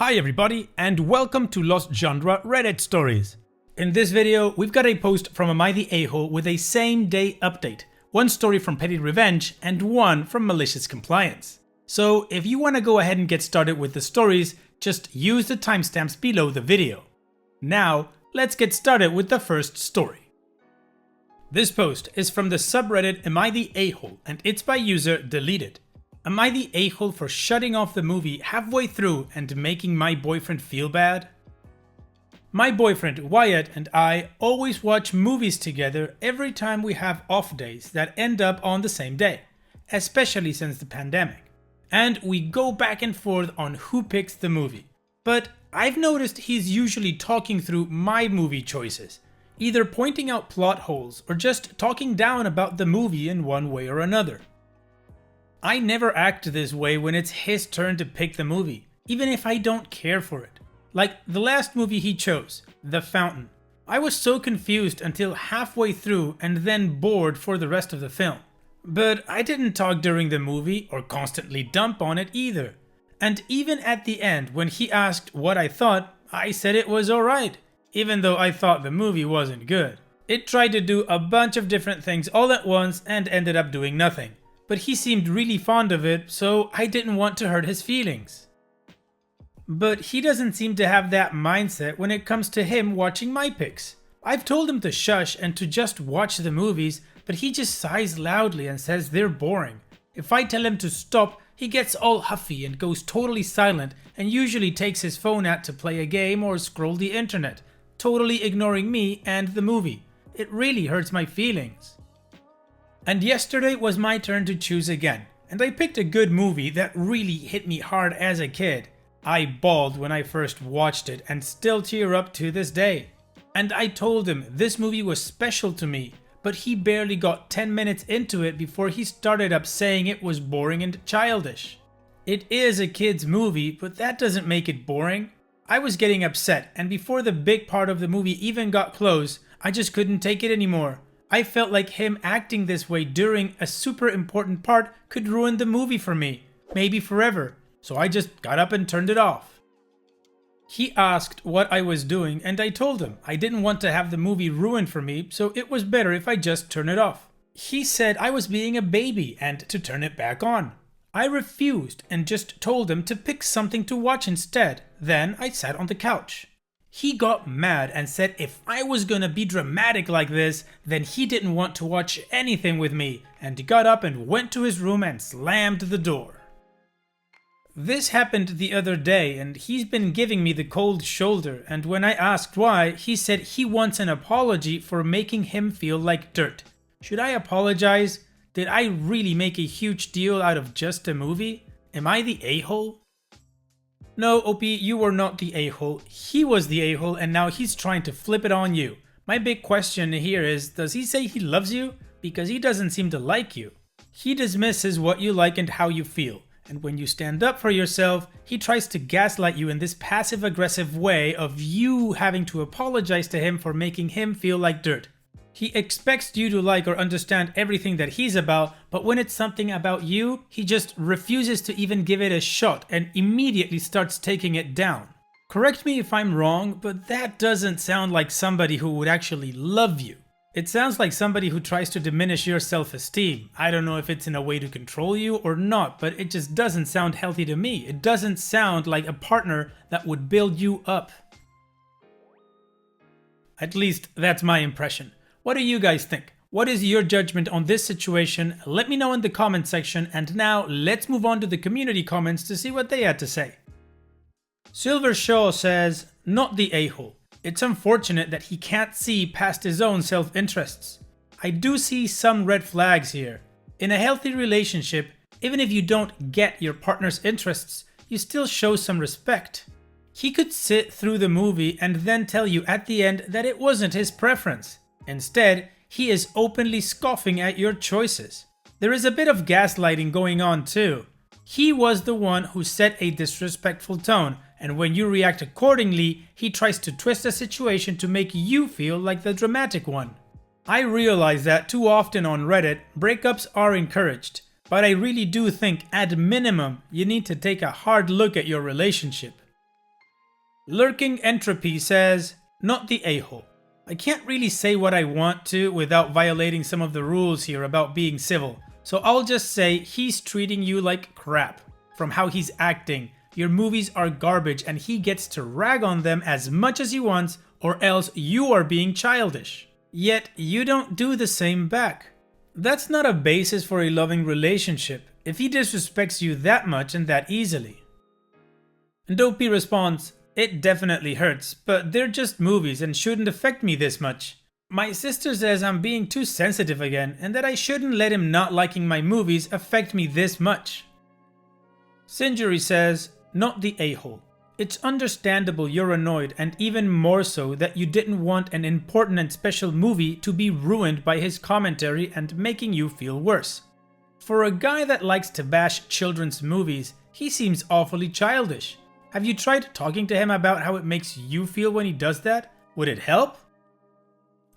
Hi everybody, and welcome to Lost Genre Reddit Stories. In this video, we've got a post from Am I the A-hole with a same day update, one story from Petty Revenge, and one from Malicious Compliance. So if you want to go ahead and get started with the stories, just use the timestamps below the video. Now, let's get started with the first story. This post is from the subreddit Am I the A-hole, and it's by user Deleted. Am I the a-hole for shutting off the movie halfway through and making my boyfriend feel bad? My boyfriend Wyatt and I always watch movies together every time we have off days that end up on the same day, especially since the pandemic. And we go back and forth on who picks the movie. But I've noticed he's usually talking through my movie choices, either pointing out plot holes or just talking down about the movie in one way or another. I never act this way when it's his turn to pick the movie, even if I don't care for it. Like the last movie he chose, The Fountain. I was so confused until halfway through and then bored for the rest of the film. But I didn't talk during the movie or constantly dump on it either. And even at the end when he asked what I thought, I said it was alright, even though I thought the movie wasn't good. It tried to do a bunch of different things all at once and ended up doing nothing. But he seemed really fond of it, so I didn't want to hurt his feelings. But he doesn't seem to have that mindset when it comes to him watching my picks. I've told him to shush and to just watch the movies, but he just sighs loudly and says they're boring. If I tell him to stop, he gets all huffy and goes totally silent and usually takes his phone out to play a game or scroll the internet, totally ignoring me and the movie. It really hurts my feelings. And yesterday was my turn to choose again, and I picked a good movie that really hit me hard as a kid. I bawled when I first watched it and still tear up to this day. And I told him this movie was special to me, but he barely got 10 minutes into it before he started up saying it was boring and childish. It is a kid's movie, but that doesn't make it boring. I was getting upset, and before the big part of the movie even got close, I just couldn't take it anymore. I felt like him acting this way during a super important part could ruin the movie for me, maybe forever, so I just got up and turned it off. He asked what I was doing and I told him I didn't want to have the movie ruined for me, so it was better if I just turn it off. He said I was being a baby and to turn it back on. I refused and just told him to pick something to watch instead. Then I sat on the couch. He got mad and said if I was gonna be dramatic like this, then he didn't want to watch anything with me, and got up and went to his room and slammed the door. This happened the other day and he's been giving me the cold shoulder, and when I asked why, he said he wants an apology for making him feel like dirt. Should I apologize? Did I really make a huge deal out of just a movie? Am I the a-hole? No, OP, you were not the a-hole. He was the a-hole and now he's trying to flip it on you. My big question here is, does he say he loves you? Because he doesn't seem to like you. He dismisses what you like and how you feel. And when you stand up for yourself, he tries to gaslight you in this passive-aggressive way of you having to apologize to him for making him feel like dirt. He expects you to like or understand everything that he's about, but when it's something about you, he just refuses to even give it a shot and immediately starts taking it down. Correct me if I'm wrong, but that doesn't sound like somebody who would actually love you. It sounds like somebody who tries to diminish your self-esteem. I don't know if it's in a way to control you or not, but it just doesn't sound healthy to me. It doesn't sound like a partner that would build you up. At least that's my impression. What do you guys think? What is your judgment on this situation? Let me know in the comment section, and now let's move on to the community comments to see what they had to say. Silver Shaw says, not the a-hole. It's unfortunate that he can't see past his own self-interests. I do see some red flags here. In a healthy relationship, even if you don't get your partner's interests, you still show some respect. He could sit through the movie and then tell you at the end that it wasn't his preference. Instead, he is openly scoffing at your choices. There is a bit of gaslighting going on too. He was the one who set a disrespectful tone, and when you react accordingly, he tries to twist the situation to make you feel like the dramatic one. I realize that too often on Reddit, breakups are encouraged, but I really do think at minimum you need to take a hard look at your relationship. Lurking Entropy says, not the a-hole. I can't really say what I want to without violating some of the rules here about being civil, so I'll just say he's treating you like crap. From how he's acting, your movies are garbage and he gets to rag on them as much as he wants, or else you are being childish. Yet you don't do the same back. That's not a basis for a loving relationship if he disrespects you that much and that easily. And OP responds, it definitely hurts, but they're just movies and shouldn't affect me this much. My sister says I'm being too sensitive again and that I shouldn't let him not liking my movies affect me this much. Sinjuri says, not the a-hole. It's understandable you're annoyed, and even more so that you didn't want an important and special movie to be ruined by his commentary and making you feel worse. For a guy that likes to bash children's movies, he seems awfully childish. Have you tried talking to him about how it makes you feel when he does that? Would it help?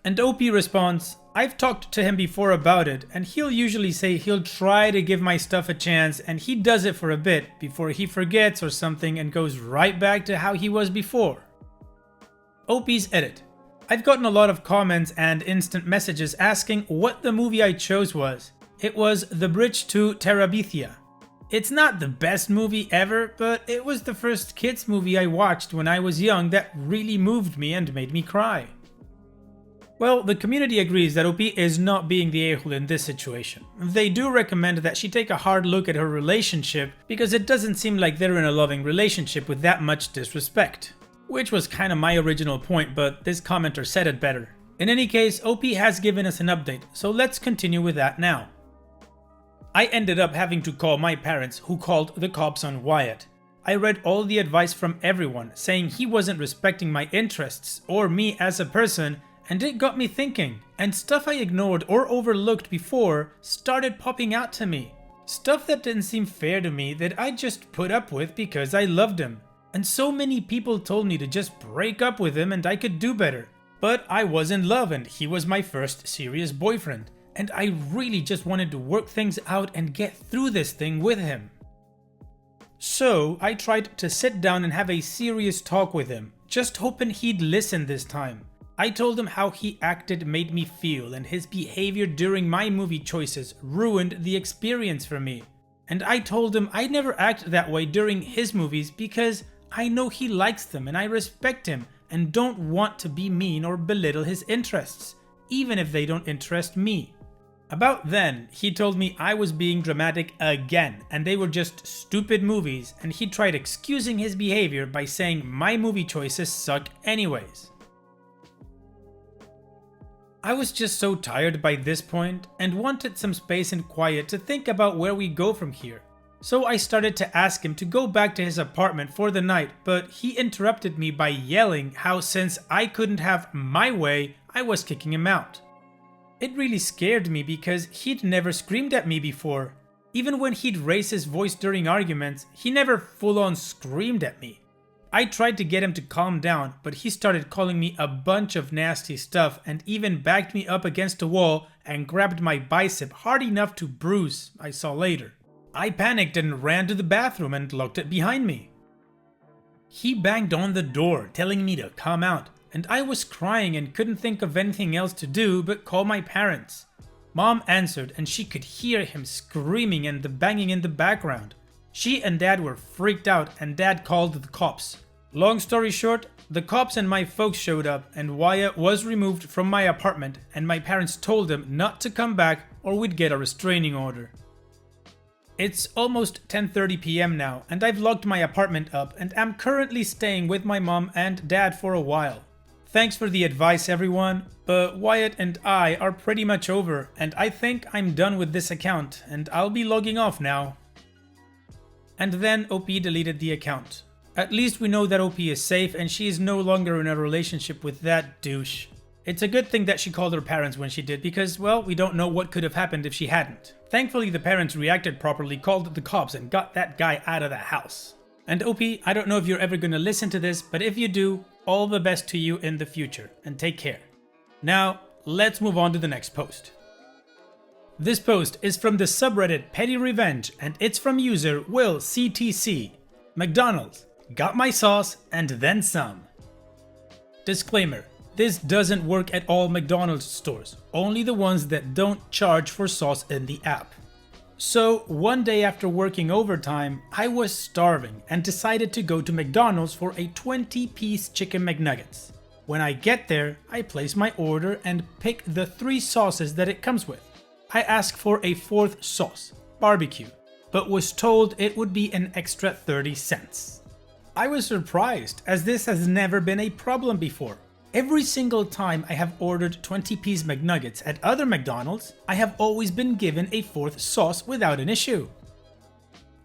And OP responds, I've talked to him before about it, and he'll usually say he'll try to give my stuff a chance, and he does it for a bit before he forgets or something and goes right back to how he was before. OP's edit. I've gotten a lot of comments and instant messages asking what the movie I chose was. It was The Bridge to Terabithia. It's not the best movie ever, but it was the first kids movie I watched when I was young that really moved me and made me cry. Well, the community agrees that OP is not being the a-hole in this situation. They do recommend that she take a hard look at her relationship because it doesn't seem like they're in a loving relationship with that much disrespect. Which was kind of my original point, but this commenter said it better. In any case, OP has given us an update, so let's continue with that now. I ended up having to call my parents, who called the cops on Wyatt. I read all the advice from everyone, saying he wasn't respecting my interests or me as a person, and it got me thinking, and stuff I ignored or overlooked before started popping out to me. Stuff that didn't seem fair to me that I just put up with because I loved him. And so many people told me to just break up with him and I could do better. But I was in love and he was my first serious boyfriend. And I really just wanted to work things out and get through this thing with him. So I tried to sit down and have a serious talk with him, just hoping he'd listen this time. I told him how he acted made me feel, and his behavior during my movie choices ruined the experience for me. And I told him I'd never act that way during his movies because I know he likes them and I respect him and don't want to be mean or belittle his interests, even if they don't interest me. About then, he told me I was being dramatic again and they were just stupid movies, and he tried excusing his behavior by saying my movie choices suck anyways. I was just so tired by this point and wanted some space and quiet to think about where we go from here. So I started to ask him to go back to his apartment for the night, but he interrupted me by yelling how since I couldn't have my way, I was kicking him out. It really scared me because he'd never screamed at me before. Even when he'd raise his voice during arguments, he never full-on screamed at me. I tried to get him to calm down, but he started calling me a bunch of nasty stuff and even backed me up against a wall and grabbed my bicep hard enough to bruise, I saw later. I panicked and ran to the bathroom and locked it behind me. He banged on the door, telling me to come out, and I was crying and couldn't think of anything else to do but call my parents. Mom answered and she could hear him screaming and the banging in the background. She and Dad were freaked out and Dad called the cops. Long story short, the cops and my folks showed up and Wyatt was removed from my apartment and my parents told him not to come back or we'd get a restraining order. It's almost 10:30 p.m. now and I've locked my apartment up and am currently staying with my mom and dad for a while. Thanks for the advice everyone, but Wyatt and I are pretty much over and I think I'm done with this account and I'll be logging off now. And then OP deleted the account. At least we know that OP is safe and she is no longer in a relationship with that douche. It's a good thing that she called her parents when she did because, well, we don't know what could have happened if she hadn't. Thankfully the parents reacted properly, called the cops and got that guy out of the house. And OP, I don't know if you're ever gonna listen to this, but if you do, all the best to you in the future and take care. Now, let's move on to the next post. This post is from the subreddit Petty Revenge and it's from user WillCTC. McDonald's. Got my sauce and then some. Disclaimer: this doesn't work at all McDonald's stores, only the ones that don't charge for sauce in the app. So one day after working overtime, I was starving and decided to go to McDonald's for a 20-piece chicken McNuggets. When I get there, I place my order and pick the 3 sauces that it comes with. I ask for a 4th sauce, barbecue, but was told it would be an extra 30 cents. I was surprised, as this has never been a problem before. Every single time I have ordered 20-piece McNuggets at other McDonald's, I have always been given a 4th sauce without an issue.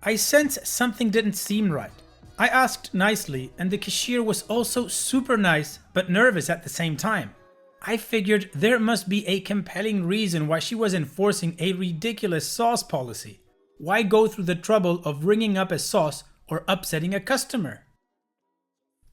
I sensed something didn't seem right. I asked nicely, and the cashier was also super nice but nervous at the same time. I figured there must be a compelling reason why she was enforcing a ridiculous sauce policy. Why go through the trouble of ringing up a sauce or upsetting a customer?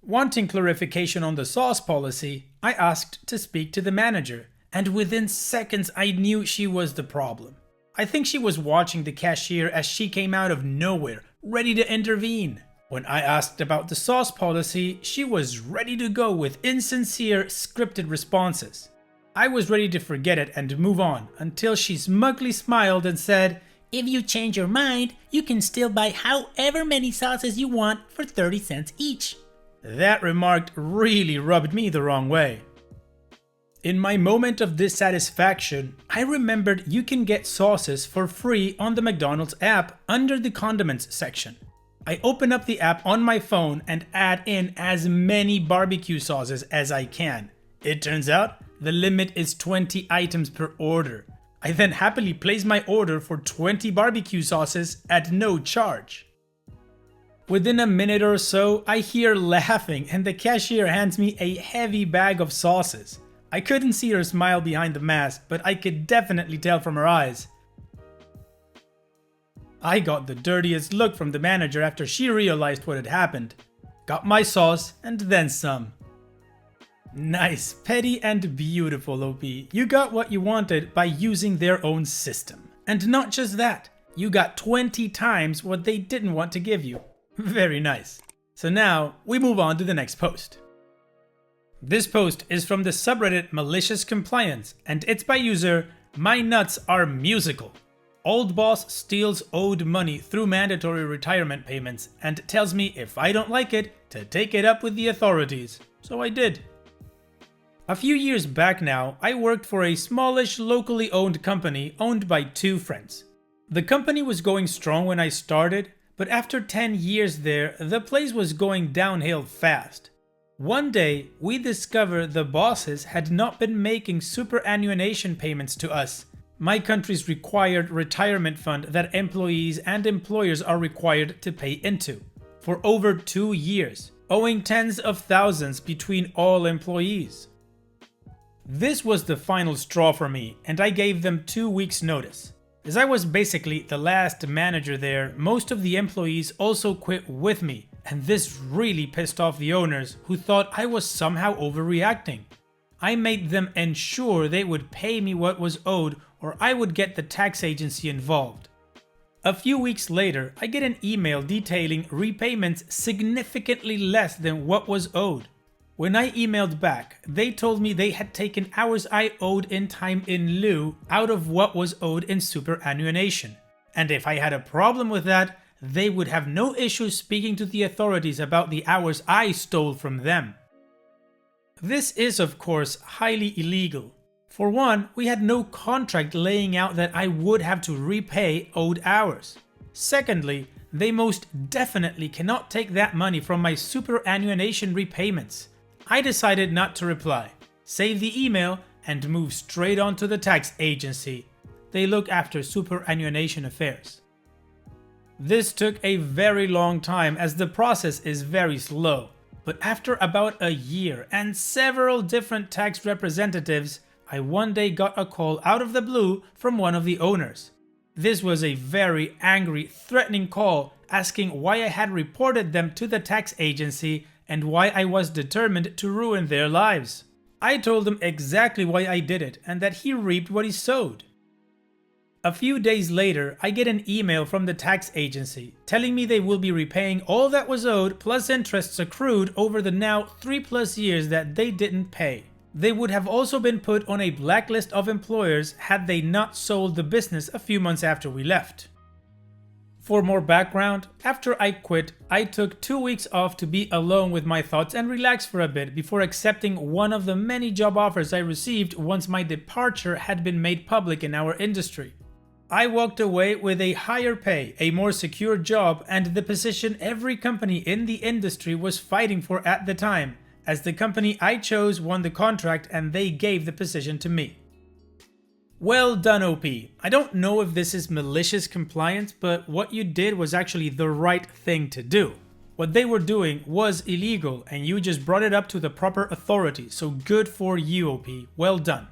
Wanting clarification on the sauce policy, I asked to speak to the manager, and within seconds I knew she was the problem. I think she was watching the cashier as she came out of nowhere, ready to intervene. When I asked about the sauce policy, she was ready to go with insincere, scripted responses. I was ready to forget it and move on until she smugly smiled and said, "If you change your mind, you can still buy however many sauces you want for 30 cents each." That remark really rubbed me the wrong way. In my moment of dissatisfaction, I remembered you can get sauces for free on the McDonald's app under the condiments section. I open up the app on my phone and add in as many barbecue sauces as I can. It turns out the limit is 20 items per order. I then happily place my order for 20 barbecue sauces at no charge. Within a minute or so, I hear laughing and the cashier hands me a heavy bag of sauces. I couldn't see her smile behind the mask, but I could definitely tell from her eyes. I got the dirtiest look from the manager after she realized what had happened. Got my sauce and then some. Nice, petty and beautiful, OP. You got what you wanted by using their own system. And not just that, you got 20 times what they didn't want to give you. Very nice. So now we move on to the next post. This post is from the subreddit Malicious Compliance, and it's by user My Nuts Are Musical. Old boss steals owed money through mandatory retirement payments and tells me if I don't like it, to take it up with the authorities. So I did. A few years back now, I worked for a smallish locally owned company owned by 2 friends. The company was going strong when I started, but after 10 years there, the place was going downhill fast. One day, we discovered the bosses had not been making superannuation payments to us, my country's required retirement fund that employees and employers are required to pay into, for over 2 years, owing tens of thousands between all employees. This was the final straw for me, and I gave them 2 weeks' notice. As I was basically the last manager there, most of the employees also quit with me, and this really pissed off the owners, who thought I was somehow overreacting. I made them ensure they would pay me what was owed, or I would get the tax agency involved. A few weeks later, I get an email detailing repayments significantly less than what was owed. When I emailed back, they told me they had taken hours I owed in time in lieu out of what was owed in superannuation, and if I had a problem with that, they would have no issue speaking to the authorities about the hours I stole from them. This is, of course, highly illegal. For one, we had no contract laying out that I would have to repay owed hours. Secondly, they most definitely cannot take that money from my superannuation repayments. I decided not to reply, save the email, and move straight on to the tax agency. They look after superannuation affairs. This took a very long time as the process is very slow, but after about a year and several different tax representatives, I one day got a call out of the blue from one of the owners. This was a very angry, threatening call asking why I had reported them to the tax agency and why I was determined to ruin their lives. I told him exactly why I did it and that he reaped what he sowed. A few days later, I get an email from the tax agency telling me they will be repaying all that was owed plus interests accrued over the now 3+ years that they didn't pay. They would have also been put on a blacklist of employers had they not sold the business a few months after we left. For more background, after I quit, I took 2 weeks off to be alone with my thoughts and relax for a bit before accepting one of the many job offers I received once my departure had been made public in our industry. I walked away with a higher pay, a more secure job, and the position every company in the industry was fighting for at the time, as the company I chose won the contract and they gave the position to me. Well done, OP. I don't know if this is malicious compliance, but what you did was actually the right thing to do. What they were doing was illegal and you just brought it up to the proper authority, so good for you, OP. Well done.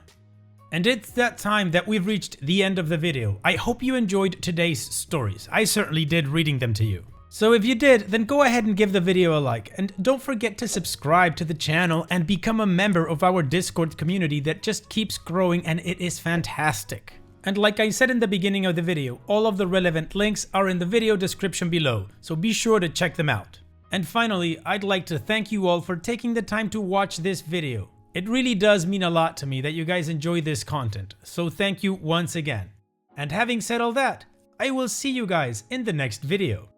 And it's that time that we've reached the end of the video. I hope you enjoyed today's stories. I certainly did reading them to you. So if you did, then go ahead and give the video a like, and don't forget to subscribe to the channel and become a member of our Discord community that just keeps growing and it is fantastic. And like I said in the beginning of the video, all of the relevant links are in the video description below, so be sure to check them out. And finally, I'd like to thank you all for taking the time to watch this video. It really does mean a lot to me that you guys enjoy this content, so thank you once again. And having said all that, I will see you guys in the next video.